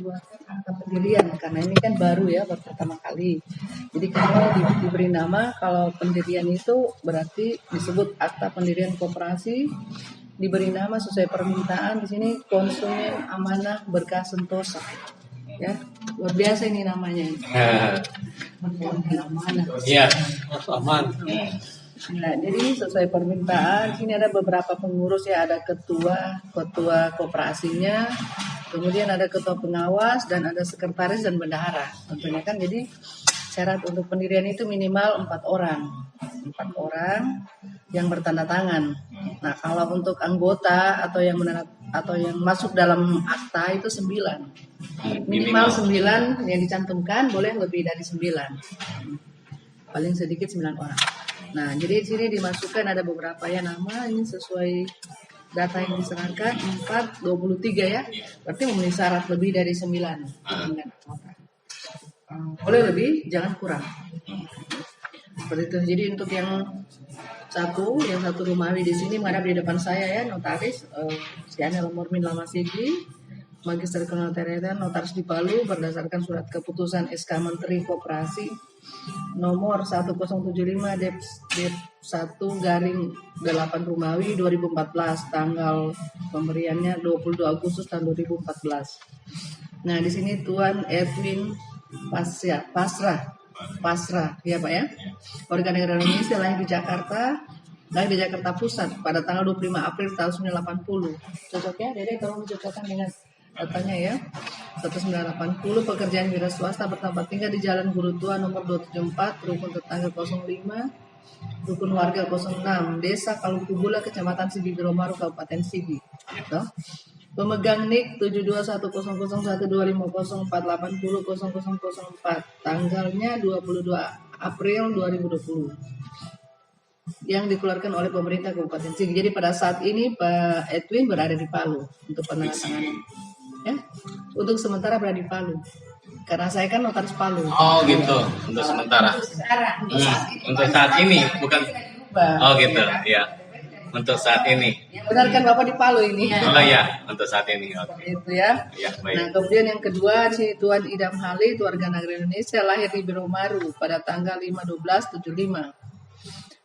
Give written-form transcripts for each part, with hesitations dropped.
keluarkan akta pendirian karena ini kan baru ya, baru pertama kali. Jadi kalau diberi nama, kalau pendirian itu berarti disebut akta pendirian koperasi, diberi nama sesuai permintaan. Di sini konsumen amanah berkah sentosa, ya luar biasa ini namanya. Amanah. Iya, aman. Nah, jadi sesuai permintaan, sini ada beberapa pengurus ya, ada ketua koperasinya, kemudian ada ketua pengawas dan ada sekretaris dan bendahara. Tentunya kan jadi syarat untuk pendirian itu minimal 4 orang yang bertanda tangan. Nah, kalau untuk anggota atau yang masuk dalam akta itu 9. Minimal 9 yang dicantumkan, boleh lebih dari 9. Paling sedikit 9 orang. Nah, jadi di sini dimasukkan ada beberapa ya nama, ini sesuai data yang diserahkan 23 ya. Berarti memenuhi syarat lebih dari 9. Boleh lebih, jangan kurang. Seperti itu. Jadi untuk yang satu Rumawi di sini menghadap di depan saya ya, notaris si Anel Murmin Lamasigi, Magister Kenotariatan, notaris di Palu berdasarkan surat keputusan SK Menteri Koperasi nomor 1075 Dep 1/8 Rumawi 2014, tanggal pemberiannya 22 Agustus tahun 2014. Nah, di sini Tuan Edwin Pasrah, ya Pak ya. Warga negara Indonesia, lahir di Jakarta Pusat pada tanggal 25 April tahun 1980. Cocok ya, Dede tolong dicocokkan dengan datanya ya. 1980, pekerjaan wira swasta, bertempat tinggal di Jalan Guru Tua nomor 274, rukun tetangga 05, rukun warga 06, Desa Kalukubula, Kecamatan Sigi Biromaru, Kabupaten Sigi. Gitu. Pemegang NIK 7210012504800004, tanggalnya 22 April 2020. Yang dikeluarkan oleh pemerintah Kabupaten Sigi. Jadi pada saat ini Pak Edwin berada di Palu untuk penandatanganan. Ya, untuk sementara berada di Palu. Karena saya kan notaris Palu. Oh gitu, untuk sementara. Untuk saat ini, bukan. Oh gitu, ya. Untuk saat ini. Yang benar kan Bapak di Palu ini. Oh ya, untuk saat ini. Okay. Itu ya. Ya, baik. Nah, kemudian yang kedua si Tuan Idam Halid, warga negara Indonesia, lahir di Biromaru pada tanggal 5/12/75.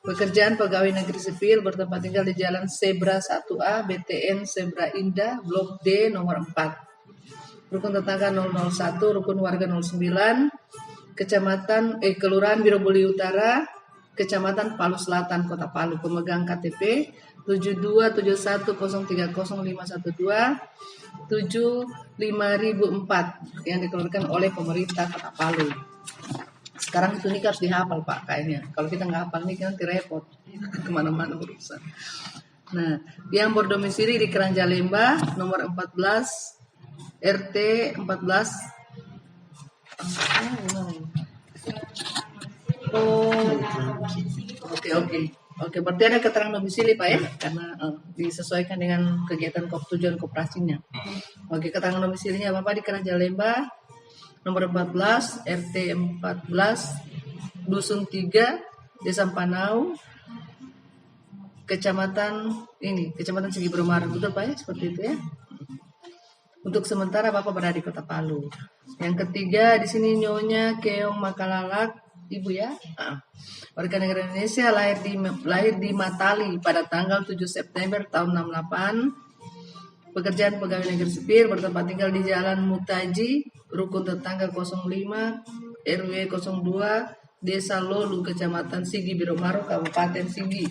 Pekerjaan pegawai negeri sipil, bertempat tinggal di Jalan Sebra 1A, BTN Sebra Indah, Blok D nomor 4. Rukun tetangga 001, rukun warga 09, Kelurahan Birobuli Utara, Kecamatan Palu Selatan, Kota Palu. Pemegang KTP 7271030512 75004 yang dikeluarkan oleh pemerintah Kota Palu. Sekarang itu nih harus dihafal Pak kayaknya. Kalau kita nggak hafal nih nanti repot kemana-mana urusan. Nah, yang berdomisili di Keranjalemba nomor 14 RT 14. Oke, berarti ada keterangan domisili Pak ya, karena disesuaikan dengan kegiatan tujuan koperasinya. Oke, keterangan domisilinya Bapak di Keranjalemba nomor 14 RT 14 Dusun 3 Desa Panau, Kecamatan Sigi Biromaru, betul Pak ya, seperti itu ya. Untuk sementara Bapak berada di Kota Palu. Yang ketiga di sini Nyonya Keong Makalalak, Ibu ya. Warga negara Indonesia, lahir di Matali pada tanggal 7 September tahun 68. Pekerjaan pegawai negeri sipil, bertempat tinggal di Jalan Mutaji, rukun tetangga 05, RW 02, Desa Lolu, Kecamatan Sigi Biromaru, Kabupaten Sigi.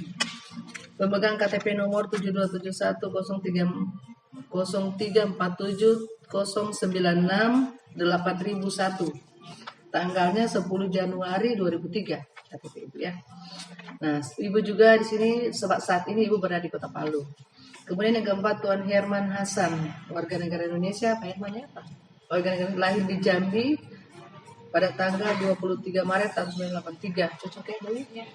Pemegang KTP nomor 72710347096001, tanggalnya 10 Januari 2003 KTP Ibu ya. Nah, Ibu juga di sini saat ini Ibu berada di Kota Palu. Kemudian yang keempat Tuan Herman Hasan, warga negara Indonesia. Pak Herman ya Pak? Warga negara, lahir di Jambi pada tanggal 23 Maret tahun 1983. Cocok ya Dewi? Ya.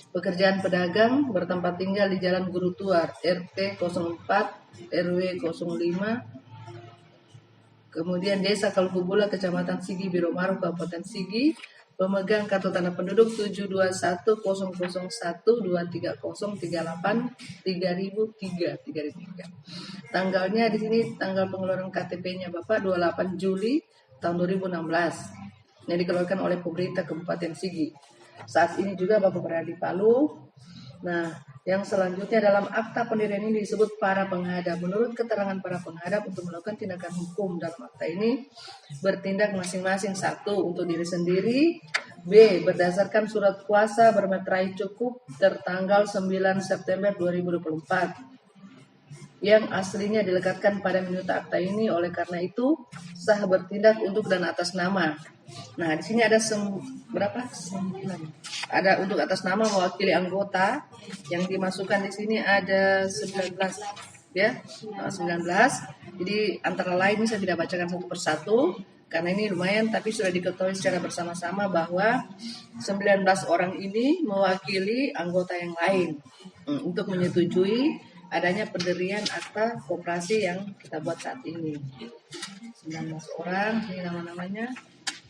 Pekerjaan pedagang, bertempat tinggal di Jalan Guru Tua RT 04 RW 05, kemudian Desa Kalukubula, Kecamatan Sigi Biromaru, Kabupaten Sigi. Pemegang kartu tanda penduduk 7210123038303 Tanggalnya di sini tanggal pengeluaran KTP-nya Bapak 28 Juli tahun 2016 yang dikeluarkan oleh pemerintah Kabupaten Sigi. Saat ini juga Bapak berada di Palu. Nah, yang selanjutnya dalam akta pendirian ini disebut para penghadap. Menurut keterangan para penghadap untuk melakukan tindakan hukum dalam akta ini bertindak masing-masing: satu, untuk diri sendiri; B, berdasarkan surat kuasa bermeterai cukup tertanggal 9 September 2024 yang aslinya dilekatkan pada minuta akta ini, oleh karena itu sah bertindak untuk dan atas nama. Nah, di sini ada berapa? 9. Ada untuk atas nama mewakili anggota yang dimasukkan di sini ada 19 ya. 19. Jadi antara lain ini saya tidak bacakan satu persatu karena ini lumayan, tapi sudah diketahui secara bersama-sama bahwa 19 orang ini mewakili anggota yang lain untuk menyetujui adanya pendirian akta koperasi yang kita buat saat ini. 19 orang, ini nama-namanya.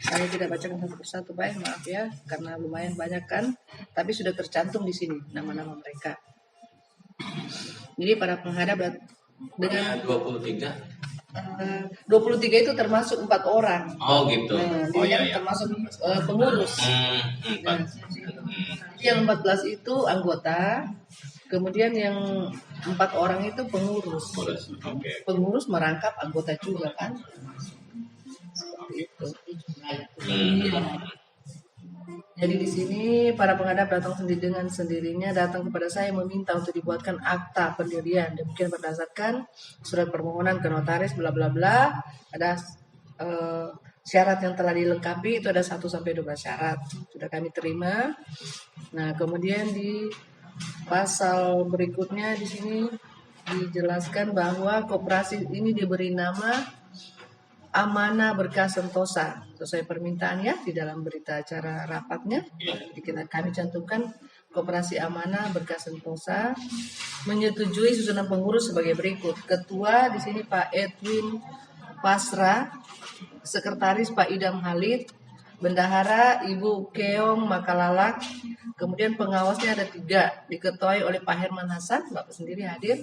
Saya tidak bacakan satu persatu, Pak, maaf ya, karena lumayan banyak kan, tapi sudah tercantum di sini nama-nama mereka. Jadi para penghadap dengan 23 itu termasuk 4 orang. Oh gitu. Ya. Termasuk pengurus. Nah, yang 14 itu anggota, kemudian yang 4 orang itu pengurus. Pengurus merangkap anggota juga kan. Itu. Jadi di sini para penghadap datang sendiri dengan sendirinya datang kepada saya meminta untuk dibuatkan akta pendirian. Demikian berdasarkan surat permohonan ke notaris bla bla bla. Ada syarat yang telah dilengkapi, itu ada 1 sampai 12 syarat. Sudah kami terima. Nah, kemudian di pasal berikutnya di sini dijelaskan bahwa koperasi ini diberi nama Amanah Berkah Sentosa sesuai permintaan ya di dalam berita acara rapatnya. Jadi kami cantumkan Koperasi Amanah Berkah Sentosa menyetujui susunan pengurus sebagai berikut. Ketua di sini Pak Edwin Pasra, sekretaris Pak Idam Halid, bendahara Ibu Keong Makalalak, kemudian pengawasnya ada 3, diketuai oleh Pak Herman Hasan, Bapak sendiri hadir.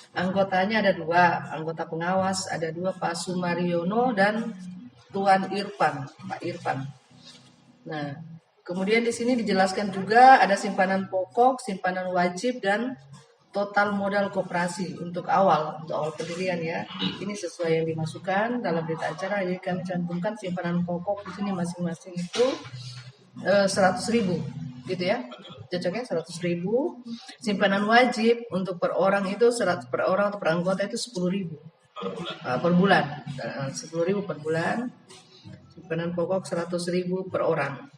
Anggotanya ada 2, anggota pengawas ada 2, Pak Sumariono dan Tuan Irfan, Pak Irfan. Nah, kemudian di sini dijelaskan juga ada simpanan pokok, simpanan wajib, dan total modal koperasi untuk awal pendirian ya. Ini sesuai yang dimasukkan dalam berita acara. Jadi kami cantumkan simpanan pokok di sini masing-masing itu 100.000 gitu ya. Cocoknya 100.000. Simpanan wajib untuk per orang itu 100 per orang atau per anggota itu 10.000 per bulan. 10.000 per bulan. Simpanan pokok 100.000 per orang.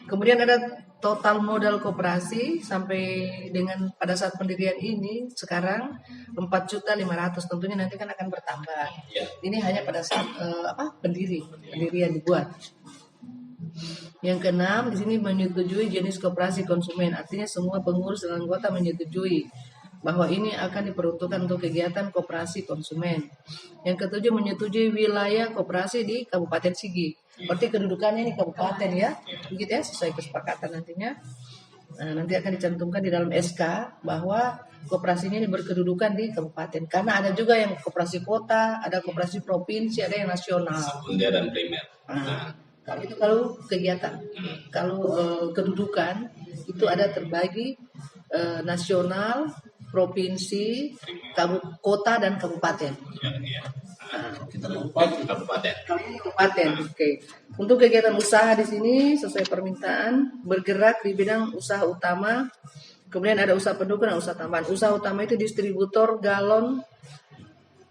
Kemudian ada total modal koperasi sampai dengan pada saat pendirian ini sekarang 4.500.000. Tentunya nanti kan akan bertambah. Ini hanya pada saat pendirian dibuat. Yang keenam di sini menyetujui jenis koperasi konsumen. Artinya semua pengurus dan anggota menyetujui bahwa ini akan diperuntukkan untuk kegiatan koperasi konsumen. Yang ketujuh menyetujui wilayah koperasi di Kabupaten Sigi. Berarti kedudukannya ini kabupaten ya, begitu ya, sesuai kesepakatan nantinya. Nah, nanti akan dicantumkan di dalam SK bahwa koperasinya ini berkedudukan di kabupaten. Karena ada juga yang koperasi kota, ada koperasi provinsi, ada yang nasional. Sekunder dan primer. Kalau itu kalau kegiatan, kalau kedudukan itu ada terbagi nasional, provinsi, kota dan kabupaten. Kabupaten, oke. Untuk kegiatan usaha di sini sesuai permintaan bergerak di bidang usaha utama. Kemudian ada usaha pendukung dan usaha tambahan. Usaha utama itu distributor galon,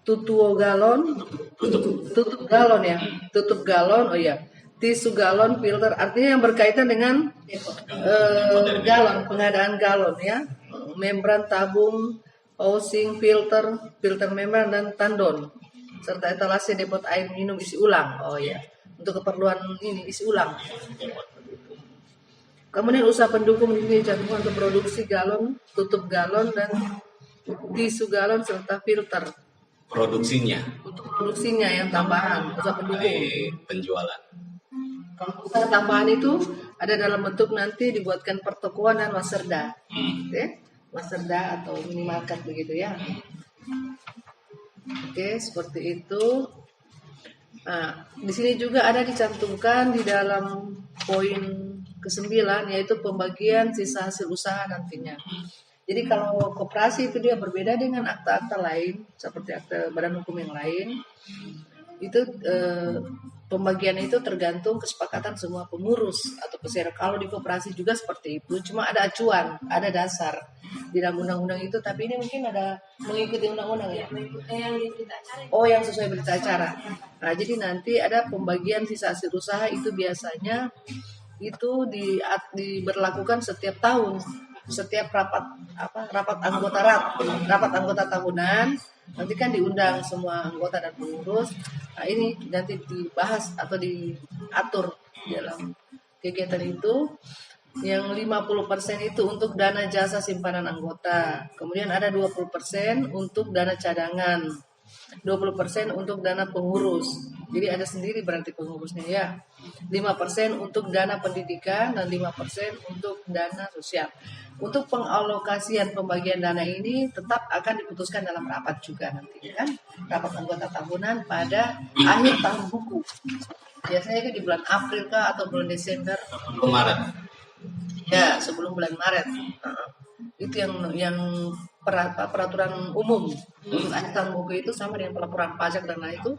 tutup galon ya, tutup galon, oh ya, tisu galon, filter. Artinya yang berkaitan dengan galon, pengadaan galon ya, membran tabung, housing, filter membran dan tandon, serta etalase depot air minum isi ulang. Oh ya, untuk keperluan ini isi ulang. Kemudian usaha pendukung ini dicantumkan untuk produksi galon, tutup galon dan tisu galon serta filter. Produksinya. Untuk produksinya yang tambahan, usaha pendukung. Penjualan. Kalau usaha tambahan itu ada dalam bentuk nanti dibuatkan pertokoan dan waserda, waserda atau minimarket begitu ya. Oke, seperti itu. Nah, di sini juga ada dicantumkan di dalam poin ke-9, yaitu pembagian sisa hasil usaha nantinya. Jadi kalau koperasi itu dia berbeda dengan akta-akta lain, seperti akta badan hukum yang lain, itu pembagian itu tergantung kesepakatan semua pengurus atau peserta. Kalau di koperasi juga seperti itu, cuma ada acuan, ada dasar di dalam undang-undang itu, tapi ini mungkin ada mengikuti undang-undang ya. Oh, yang sesuai berita acara. Nah, jadi nanti ada pembagian sisa hasil usaha itu biasanya itu diberlakukan setiap tahun, setiap rapat anggota tahunan. Nanti kan diundang semua anggota dan pengurus. Nah, ini nanti dibahas atau diatur dalam kegiatan itu. Yang 50% itu untuk dana jasa simpanan anggota. Kemudian ada 20% untuk dana cadangan. 20% untuk dana pengurus. Jadi ada sendiri berarti pengurusnya ya. 5% untuk dana pendidikan dan 5% untuk dana sosial. Untuk pengalokasian pembagian dana ini tetap akan diputuskan dalam rapat juga nanti kan. Rapat anggota tahunan pada akhir tahun buku. Biasanya kan di bulan April kah atau bulan Desember? Maret. Ya, sebelum bulan Maret. Itu yang peraturan umum untuk akhir tahun buku itu sama dengan pelaporan pajak dan lain itu.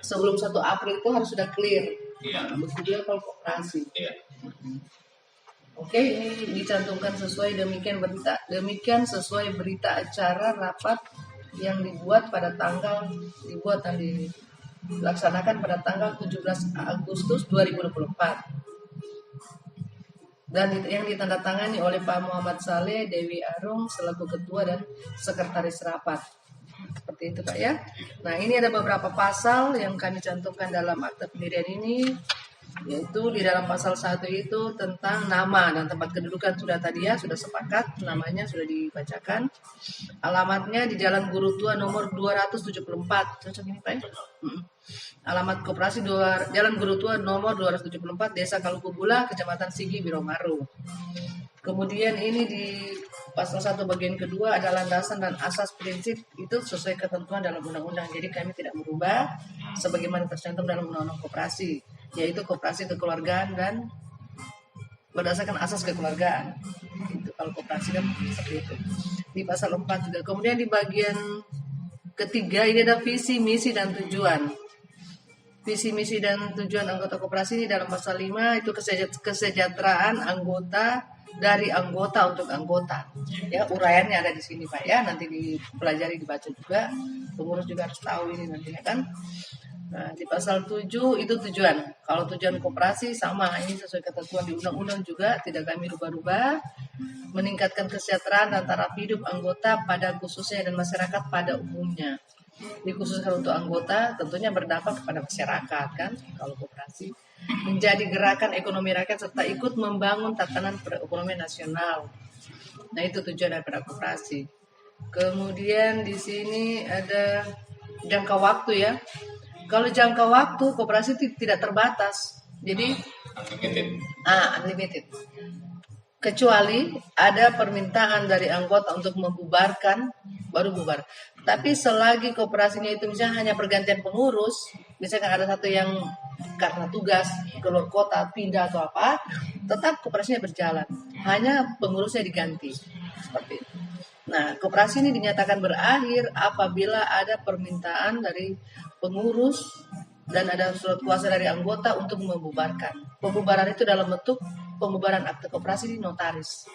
Sebelum 1 April itu harus sudah clear. Begitu juga kalau koperasi. Oke, ini dicantumkan sesuai demikian sesuai berita acara rapat yang dibuat dan dilaksanakan pada tanggal 17 Agustus 2024. Dan yang ditandatangani oleh Pak Muhammad Saleh Dewi Arung selaku ketua dan sekretaris rapat. Seperti itu Pak ya. Nah, ini ada beberapa pasal yang kami cantumkan dalam akta pendirian ini, yaitu di dalam pasal 1 itu tentang nama dan tempat kedudukan sudah sepakat, namanya sudah dibacakan. Alamatnya di Jalan Guru Tua nomor 274. Cocok ini Pak ya? Alamat koperasi Jalan Guru Tua nomor 274, Desa Kalukubula, Kecamatan Sigi, Biromaru. Kemudian ini di pasal 1 bagian kedua ada landasan dan asas prinsip itu sesuai ketentuan dalam undang-undang. Jadi kami tidak merubah sebagaimana tercantum dalam undang-undang koperasi, yaitu koperasi kekeluargaan dan berdasarkan asas kekeluargaan. Itu kalau koperasi kan seperti itu. Di pasal 4 juga. Kemudian di bagian ketiga ini ada visi, misi dan tujuan. Visi, misi, dan tujuan anggota koperasi ini dalam pasal 5 itu kesejahteraan anggota dari anggota untuk anggota. Ya, uraiannya ada di sini Pak ya, nanti dipelajari dibaca juga. Pengurus juga harus tahu ini nantinya kan. Nah, di pasal 7 itu tujuan. Kalau tujuan koperasi sama, ini sesuai ketentuan di undang-undang juga, tidak kami rubah-rubah. Meningkatkan kesejahteraan dan taraf hidup anggota pada khususnya dan masyarakat pada umumnya. Dikhususkan untuk anggota tentunya berdampak kepada masyarakat kan, kalau koperasi menjadi gerakan ekonomi rakyat serta ikut membangun tatanan perekonomian nasional. Nah, itu tujuan daripada koperasi. Kemudian di sini ada jangka waktu ya. Kalau jangka waktu koperasi tidak terbatas, jadi unlimited. Kecuali ada permintaan dari anggota untuk membubarkan, baru bubar. Tapi selagi koperasinya itu misalnya hanya pergantian pengurus, misalkan ada satu yang karena tugas keluar kota, pindah atau apa, tetap koperasinya berjalan. Hanya pengurusnya diganti. Seperti itu. Nah, koperasi ini dinyatakan berakhir apabila ada permintaan dari pengurus dan ada surat kuasa dari anggota untuk membubarkan. Pembubaran itu dalam bentuk pembubaran akte koperasi di notaris.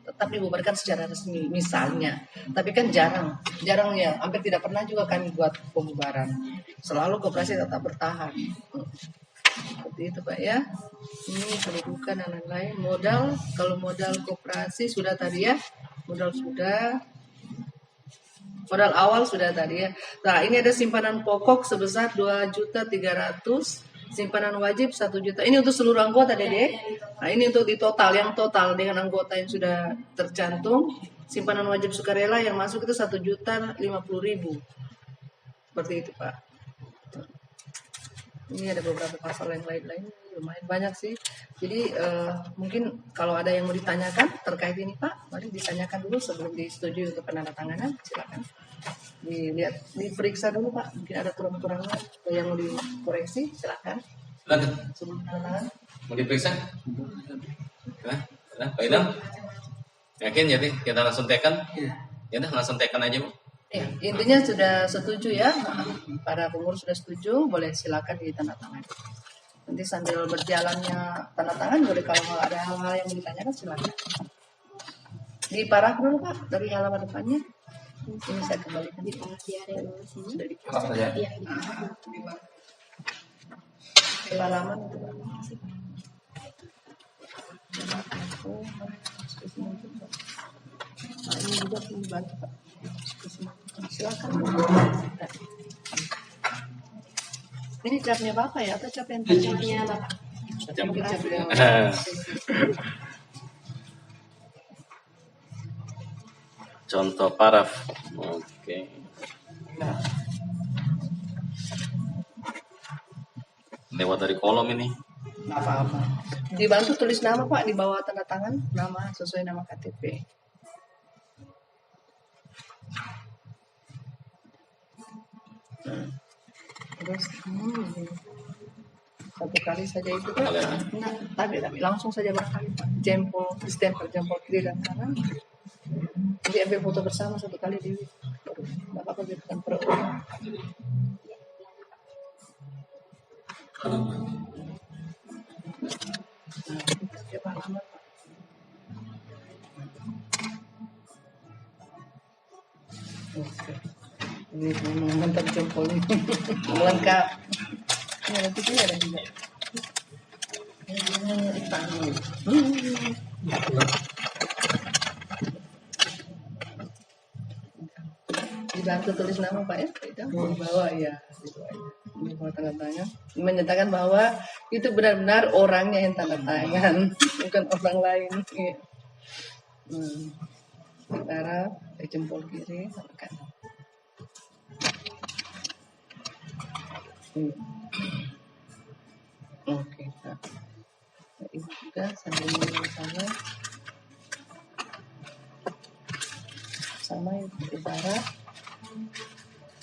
Tetap dibubarkan secara resmi misalnya. Tapi kan jarang ya, hampir tidak pernah juga kami buat pembubaran. Selalu koperasi tetap bertahan. Seperti itu Pak ya. Ini kedudukan dan lain-lain. Modal, kalau modal koperasi sudah tadi ya. Modal awal sudah tadi ya. Nah, ini ada simpanan pokok sebesar 2.300.000, simpanan wajib 1 juta. Ini untuk seluruh anggota Dede. Nah, ini untuk yang total dengan anggota yang sudah tercantum. Simpanan wajib sukarela yang masuk itu 1.050.000. Seperti itu Pak. Ini ada beberapa pasal yang lain-lain, lumayan banyak sih. Jadi mungkin kalau ada yang mau ditanyakan terkait ini Pak, mari ditanyakan dulu sebelum disetujui untuk penandatanganan. Silakan dilihat, diperiksa dulu Pak. Mungkin ada kurang-kurangnya atau yang mau dikoreksi, silakan. Silakan. Sebelum penandatangan. Mau diperiksa? Hah? Pak Idam? Yakin jadi kita langsung tekan? Ya udah langsung tekan aja Bu. Ya, intinya sudah setuju ya. Para pengurus sudah setuju, boleh silakan ditandatangani. Nanti sambil berjalannya tanda tangan boleh, kalau ada hal-hal yang ditanyakan silakan. Di paraf dulu Pak, dari halaman depannya. Ini saya kembalikan di area sini. Sudah di halaman itu. Nah, ini juga membantu Pak. Silakan. Ini capnya Bapak ya atau cap yang capnya Bapak? Cap yang Contoh paraf. Oke. Lewat dari kolom ini. Nggak apa-apa. Dibantu tulis nama Pak di bawah tanda tangan, nama sesuai nama KTP. Terus satu kali saja itu Pak. Nah, tapi langsung saja barangkali Pak. Jempol, stempel jempol kiri dan kanan. Jadi ambil foto bersama satu kali di Bapak kerjakan per orang. Oke. Ini mantap jempol ini. Lengkap. Ini nanti sini ada juga. Ini dipanggil. Dibantu tulis nama Pak ya, itu di bawah ya, di bawah tanda tangan, menyatakan bahwa itu benar-benar orangnya yang tanda tangan, bukan orang lain. Ya. Sementara jempol kiri sama kanan. Oke, nah. Ini juga sambil sama sama ibarat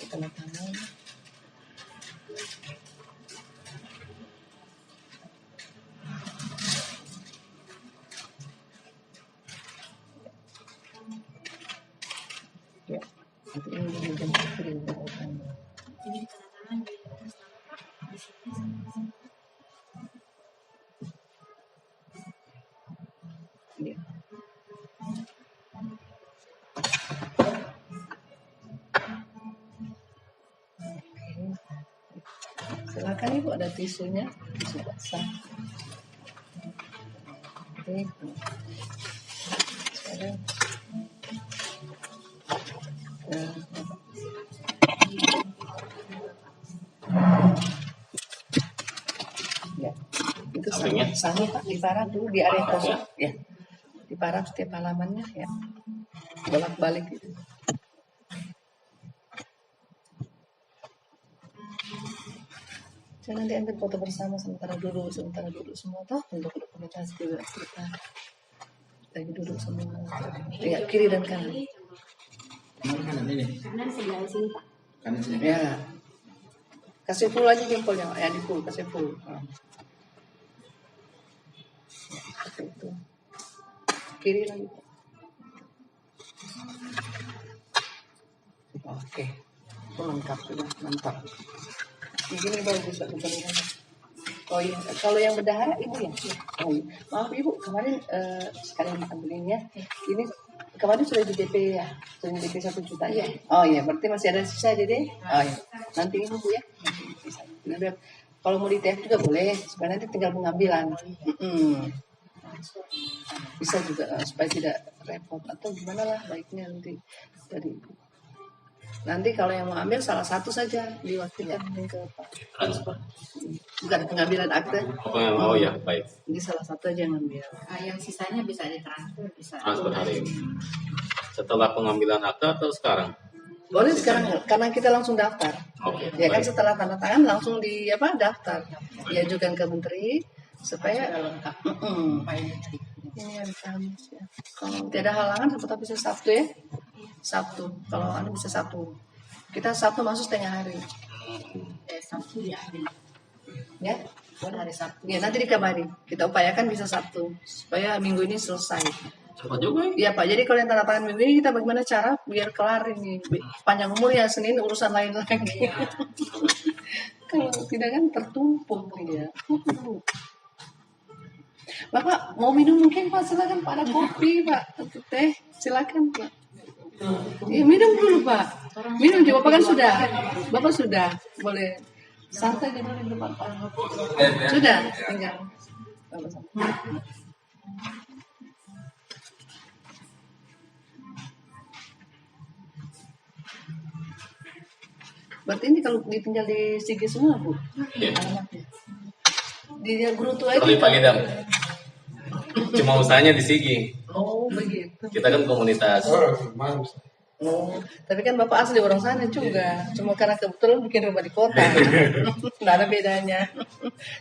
tanda tangan. Ya, nanti ini di jempol kiri ini tanda tangan di atas nama Pak di sini sama-sama. Ya. Silakan Ibu, ada tisunya, tisu basah. Oke. Sekarang ya, itu sama Pak, diparaf dulu di area kosong ya. Diparaf setiap halamannya ya. Bolak-balik gitu. Saya nanti ambil foto bersama sementara duduk semua toh untuk dokumentasi juga kita lagi duduk semua. Ya, kiri dan kanan. Kanan ini. Kanan sebelah sini Pak. Kanan sini. Ya. Kasih full aja jempolnya, ya di full, kasih full. Seperti itu. Kiri lagi. Oke. Lengkap sudah, mantap. Begini bagus aku berikan. Oh iya, kalau yang berdahara Ibu ya. Oh iya. Maaf Ibu, kemarin sekalian ambilin ya. Ini kemarin sudah di DP ya, sudah di DP 1 juta ya. Oh iya, berarti masih ada sisa jadi. Oh iya, nanti ini Bu ya. Bisa. Kalau mau di TF juga boleh, supaya nanti tinggal pengambilan. Bisa juga supaya tidak repot atau gimana lah baiknya nanti dari Ibu. Nanti kalau yang mau ambil salah satu saja diwakilkan ke Pak transfer. Bukan pengambilan akte. Oh ya, baik. Ini salah satu aja yang ambil. Yang sisanya bisa ditransfer, bisa. Transfer hari ini. Setelah pengambilan akte atau sekarang? Boleh sekarang karena kita langsung daftar. Oke. Ya kan Baik. setelah tanda tangan langsung di daftar. Diajukan ke menteri. supaya lengkap. Ini yang Kamis ya. Kalau tidak ada halangan, siapa tahu bisa Sabtu ya. Sabtu. Kalau anu bisa Sabtu. Kita Sabtu masuk setengah hari. Sabtu diambil. Ya. Buat hari Sabtu. Ya nanti dikabari. Kita upayakan bisa Sabtu supaya minggu ini selesai. Cepat juga ya. Iya Pak. Jadi kalau yang tanda tangan minggu ini kita bagaimana cara biar kelar ini. Panjang umur ya, Senin urusan lain lagi. Kalau tidak kan tertumpuk ya. Bapak mau minum mungkin Pak, silakan Pak, ada kopi Pak, atau teh, silakan Pak. Ya, minum dulu Pak. Minum juga Bapak kan sudah. Bapak sudah. Boleh santai dulu di depan Pak. Sudah, tinggal. Berarti ini kalau ditinggal di Sigi semua Bu? Iya. Alamatnya. Di Grutu aja. Kali Pak Idam. Cuma usahanya di Sigi. Oh begitu. Kita kan komunitas. Oh, tapi kan Bapak asli orang sana juga. Cuma karena kebetulan bikin rumah di kota. Nggak ada bedanya.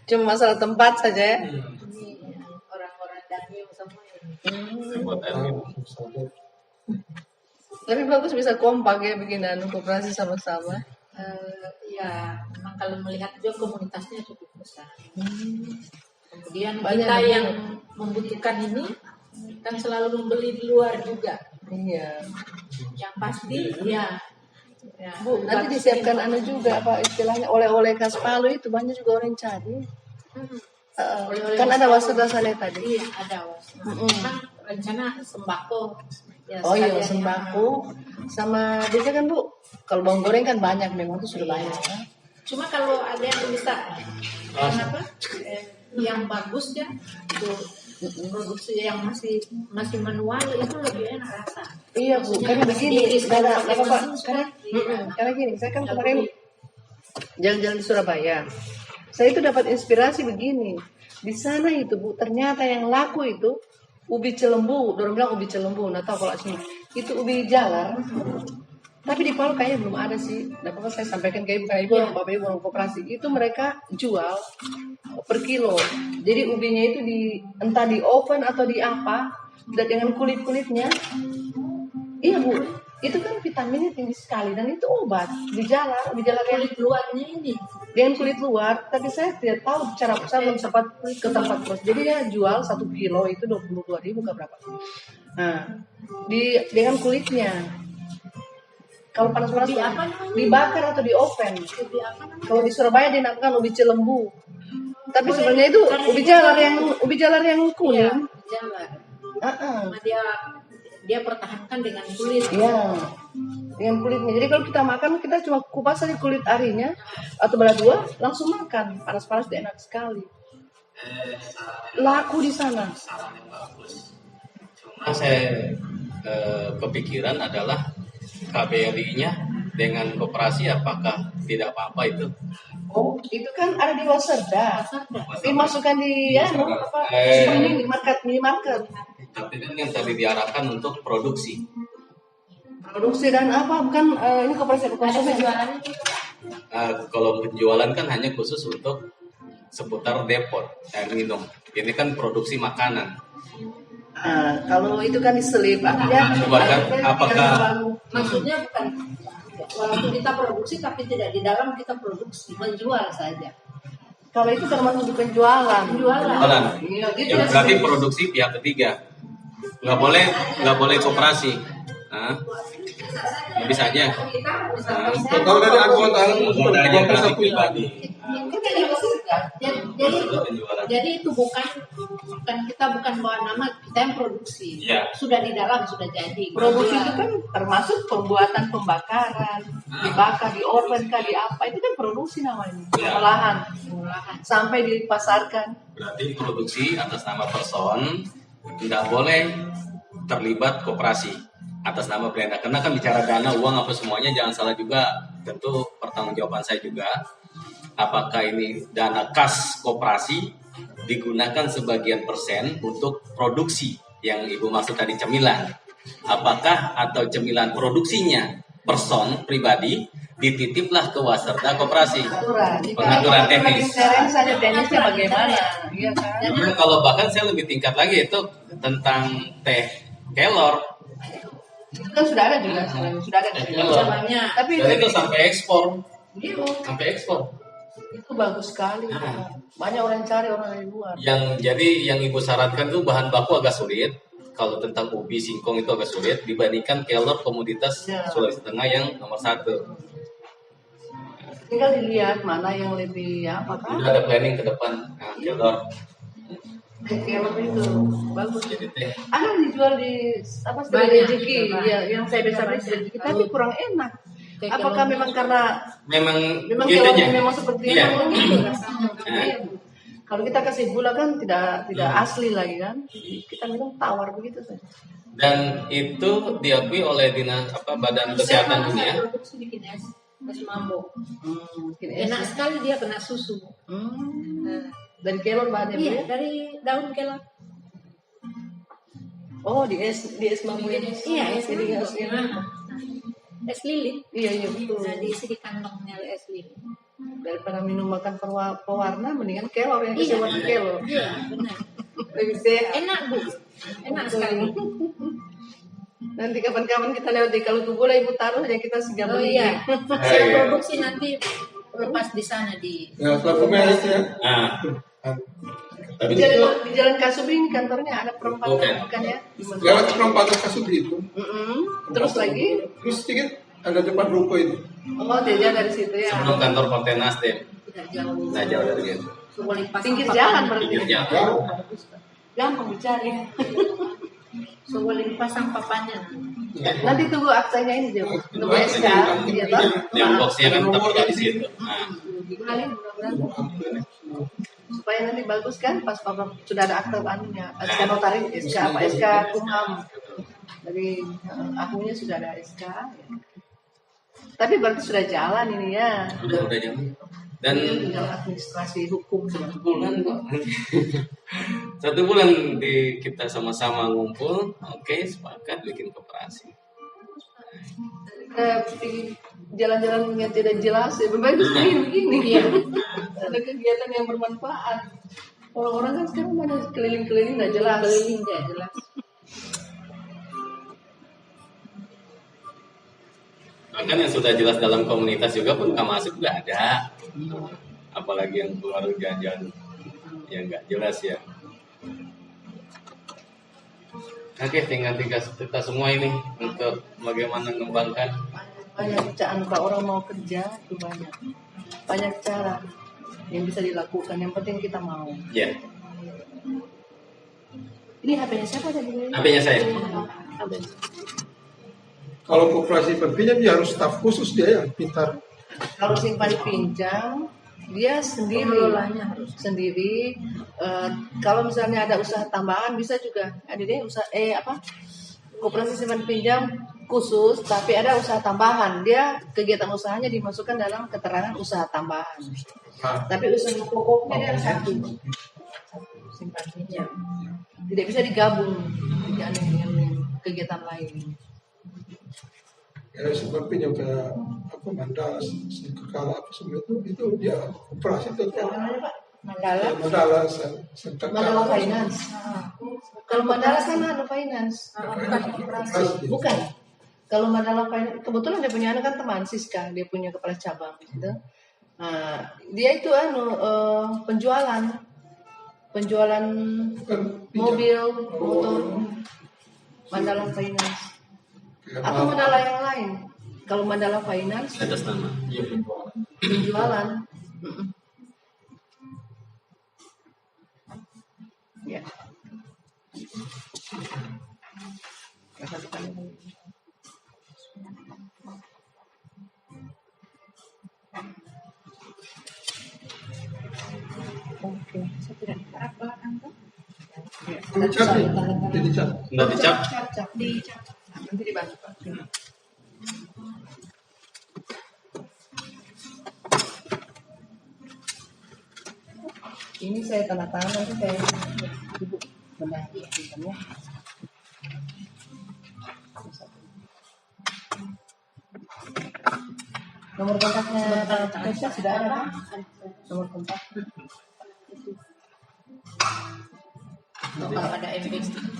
Cuma masalah tempat saja ya. Ini orang-orang Danau semua ini. Buat air. Tapi bagus bisa kompak ya bikin anu koperasi sama-sama. Ya, memang kalau melihat juga komunitasnya cukup besar. Kemudian Banyak kita yang yang membutuhkan ini kan selalu membeli di luar juga. Iya. Yang pasti ya. Ya, Bu, nanti disiapkan anu juga apa istilahnya oleh-oleh khas Palu itu banyak juga orang cari. Oleh-oleh Kan khas ada Palu. wasada-wasada tadi. Iya, ada Memang rencana sembako. Ya, Oh iya, sekalian sembako sama biasanya kan Bu, kalau bawang goreng kan banyak memang itu sudah banyak. Ya. Cuma kalau ada yang bisa apa? Yang bagus ya, itu produksi yang masih manual itu lebih enak rasa. Iya Bu, karena begini, Di- karena pakai apa Pak? mesin sudah Karena gini, saya kan kemarin jalan-jalan di Surabaya. Saya itu dapat inspirasi begini. Di sana itu Bu, ternyata yang laku itu ubi celembu. Orang bilang ubi celembu, nggak tahu kalau sini. Itu ubi jalar. Tapi di Palu kayaknya belum ada sih. Nah, apa saya sampaikan ke ibu orang bapak ibu orang koperasi itu mereka jual per kilo. Jadi ubinya itu entah di oven atau di apa, dan dengan kulit-kulitnya. Iya Bu, itu kan vitaminnya tinggi sekali dan itu obat. Ubi jalar yang kulit luarnya ini. dengan kulit luar. Tapi saya tidak tahu cara saya belum sempat ke tempat terus. Jadi dia jual 1 kilo itu 22.000 ke berapa? Nah, dengan kulitnya. Kalau panas-panas Ubi apa namanya? dibakar atau di oven. Ubi apa namanya? Kalau di Surabaya dinamakan ubi celembu. Tapi sebenarnya itu ubi jalar yang Iya, kuning. jalan. Heeh. Cuma dia pertahankan dengan kulit. Iya. Dengan kulitnya. Jadi kalau kita makan kita cuma kupas saja kulit arinya atau belah dua langsung makan. Panas-panas itu enak sekali. Laku di sana. Cuma saya kepikiran adalah KBRI-nya dengan koperasi apakah tidak apa-apa itu? Oh, itu kan ada di Waseda. Dimasukkan di minimarket. Tapi kan yang tadi diarahkan untuk produksi. Produksi dan apa? Bukan ini koperasi konsumen. Jualannya Kalau penjualan kan hanya khusus untuk seputar depot air minum. Ini kan produksi makanan. Kalau itu kan diselip, ya. Coba kan, apakah maksudnya bukan walaupun kita produksi tapi tidak di dalam kita produksi, menjual saja. Kalau itu termasuk penjualan. jualan? Iya, gitu Ya ya. berarti produksi pihak ketiga. Nggak boleh koperasi. Bisa aja. Kalau dari anggota Anggota aja berarti pribadi. Jadi itu bukan kita bukan bawa nama, kita yang produksi. Iya. Sudah di dalam sudah jadi. Produksi itu kan termasuk pembuatan pembakaran, dibakar di oven kah di apa itu kan produksi namanya, Ya. pengolahan sampai dipasarkan. Berarti produksi atas nama person tidak boleh terlibat koperasi atas nama Belanda. Karena kan bicara dana, uang apa semuanya jangan salah juga. Tentu pertanggungjawaban saya juga. Apakah ini dana kas koperasi digunakan sebagian persen untuk produksi yang Ibu maksud tadi cemilan? Apakah atau cemilan produksinya person pribadi dititiplah ke Waserda Koperasi. Pengaturan Pengaturan teknis. saja teknisnya bagaimana? Iya kan? Karena kalau bahkan saya lebih tingkat lagi itu tentang teh kelor. Itu kan sudah ada juga, sudah ada. Banyak. Tapi Dan itu sampai ekspor. iya, Sampai ekspor. itu bagus sekali. Banyak orang cari orang dari luar. Yang ibu syaratkan tuh bahan baku agak sulit. Kalau tentang ubi singkong itu agak sulit dibandingkan kelor komoditas Ya. Sulawesi Tengah yang nomor 1. Tinggal dilihat mana yang lebih apa kan? Udah ada planning ke depan. Nah, kelor Kelor itu bagus. jadi teh. Ada dijual di apa Banyak, rezeki, banyak. ya, yang saya bisa beli rezeki, tapi kurang enak. Kayak Apakah kelor. memang karena Memang kelornya gitunya. memang seperti Iya. itu? Gitu rasanya. Nah. Iya, Bu. Kalau kita kasih gula kan tidak asli lagi kan? Kita minum tawar begitu saja. Dan itu diakui oleh Badan Kesehatan Dunia. Produksi bikin es mambo. Mungkin es. Enak sekali dia kena susu. Hmm. Dari kelor bahannya Bu, Iya, ya? dari daun kelor. Oh, di es mambu yang Iya, es ini mambo. es ini. Nah, es lilin. Iya betul. Nah, diisi di kantongnya es lilin. Daripada minum makan pewarna, mendingan kelor yang Iya. kasih warna kelor. Iya, benar. Lebih sehat. Enak, Bu. Enak sekali. Nanti kapan-kapan kita lewat di kalau Gula Ibu taruh ya kita singgah Oh beli. iya. Saya produksi nanti lepas di sana di Ya, pelaku merek ya. Nah, tapi Di jalan Kasubri ini kantornya ada perempatan bukan ya? Lewat perempatan Kasubri itu. Terus lagi, Terus sedikit ada depan ruko itu. oh dia dari situ ya. sebelum kantor Partai Nasdem, tidak jauh. nggak jauh dari itu. Suwalipas Pinggir jalan berarti. Pinggir jalan. Jauh. Gampang dicari. Suwalipas sang papanya. Nanti tunggu aksanya ini dia. Tunggu SK, iya toh? Yang boxnya kan tetap ada di situ. Nah, Kali mudah-mudahan. Supaya nanti bagus kan pas Papa sudah ada akte anunya, SK notaris, SK apa SK Kumham. Dari akunya sudah ada SK. Ya. Tapi berarti sudah jalan ini ya. udah jam. Dan Tinggal administrasi hukum sudah. 1 bulan kok. 1 bulan kita sama-sama ngumpul, oke, sepakat bikin koperasi. Jalan-jalan yang tidak jelas ya, bagus begini. Iya. Ada kegiatan yang bermanfaat. Orang-orang kan sekarang pada keliling-keliling nggak jelas. Keliling tidak jelas. Bahkan yang sudah jelas dalam komunitas juga pun nggak masuk juga ada. Apalagi yang keluar jalan-jalan yang nggak jelas ya. Oke, tinggal kita semua ini untuk bagaimana mengembangkan. Banyak cara Pak, orang mau kerja itu banyak cara yang bisa dilakukan. Yang penting kita mau. Ya, Ini HP-nya siapa tadi? HP-nya saya. Kalau koperasi pinjam dia harus staf khusus dia yang pintar. Kalau simpan pinjam dia sendiri, Pengelolanya harus. sendiri. Kalau misalnya ada usaha tambahan bisa juga. Ada deh usaha koperasi simpan pinjam khusus, tapi ada usaha tambahan. Dia kegiatan usahanya dimasukkan dalam keterangan usaha tambahan. Tapi usaha pokoknya dia satu, simpan pinjam. Tidak bisa digabung dengan kegiatan lain. Ya seperti yang kayak apa Mandala, Kekala apa semua itu dia koperasi itu. Mandala. Mandala, Mandala Finance. Kalau Mandala kan finance. Bukan. Kalau Mandala Finance, kebetulan dia punya anak kan teman Siska, dia punya kepala cabang gitu. Nah, dia itu penjualan mobil, motor, Mandala Finance. Atau Mandala yang lain. Kalau Mandala Finance Atas nama. penjualan. Ya. Oke, saya tidak apa Anda. Dicat, dicat. Nggak dicap. Cap, dicap. Nanti dibantu Pak. Ini saya tanda tangan nanti saya ibu benar pintamnya. Nomor kontaknya Pak Kesha sudah ada kan? Nomor kontak. Kalau ada MB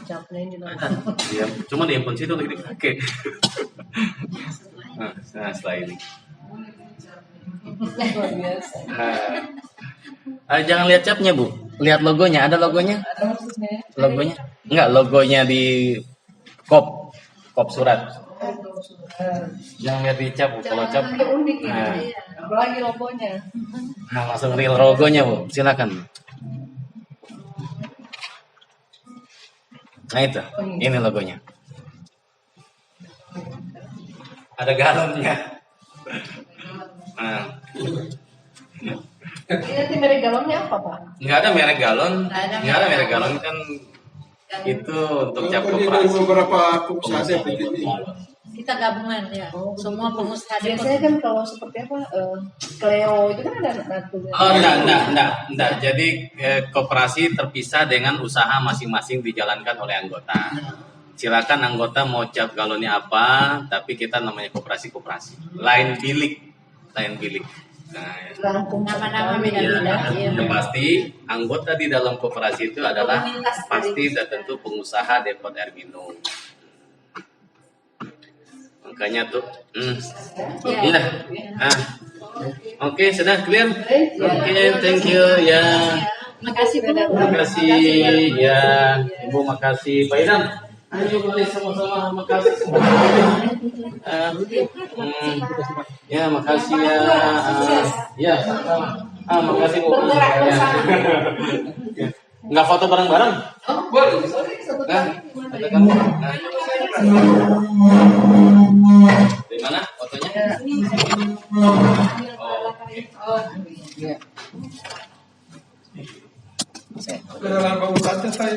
Capnya ini nomor. Ada. Ya, cuma di handphone situ lagi dipakai. Nah, setelah ini. Luar biasa. Jangan lihat capnya, Bu. Lihat logonya. Ada logonya? Ada maksudnya? Logonya? Enggak, logonya di kop surat. Jangan lihat di cap, Bu. Kalau cap, Itu unik ini. nah, Apalagi logonya. nah langsung real logonya, Bu. Silakan. Nah itu, ini logonya. Ada galonnya. Nah, Ini nanti merek galonnya apa Pak? nggak ada merek galon, Nggak ada nggak ada merek merek galon kan itu untuk cap Kalau di koperasi. beberapa pengusaha seperti ini. kita gabungan ya. Semua pengusaha depot. Biasanya kan kalau seperti apa, Cleo itu kan ada naturnya. Oh enggak. Jadi koperasi terpisah dengan usaha masing-masing dijalankan oleh anggota. Silakan anggota mau cap galonnya apa, tapi kita namanya koperasi. Lain bilik. Nah, Nama-nama ya, beda-beda. Iya. yang pasti anggota di dalam koperasi itu adalah Komunitas pasti dan tentu pengusaha depot air minum. Makanya tuh, iya. Ah, oke, sudah clear. Oke, thank you ya. Makasih Bu. Terima kasih ya, Ibu makasih. Pak Idam, ayo boleh sama-sama makasih semua. Ya makasih ya. Ya sama-sama. Makasih Bu. Ya. Nggak foto bareng-bareng? Boleh. Nah, ada kamu. Nah. Di mana fotonya? Oh, Iya. Ke dalam bangun saya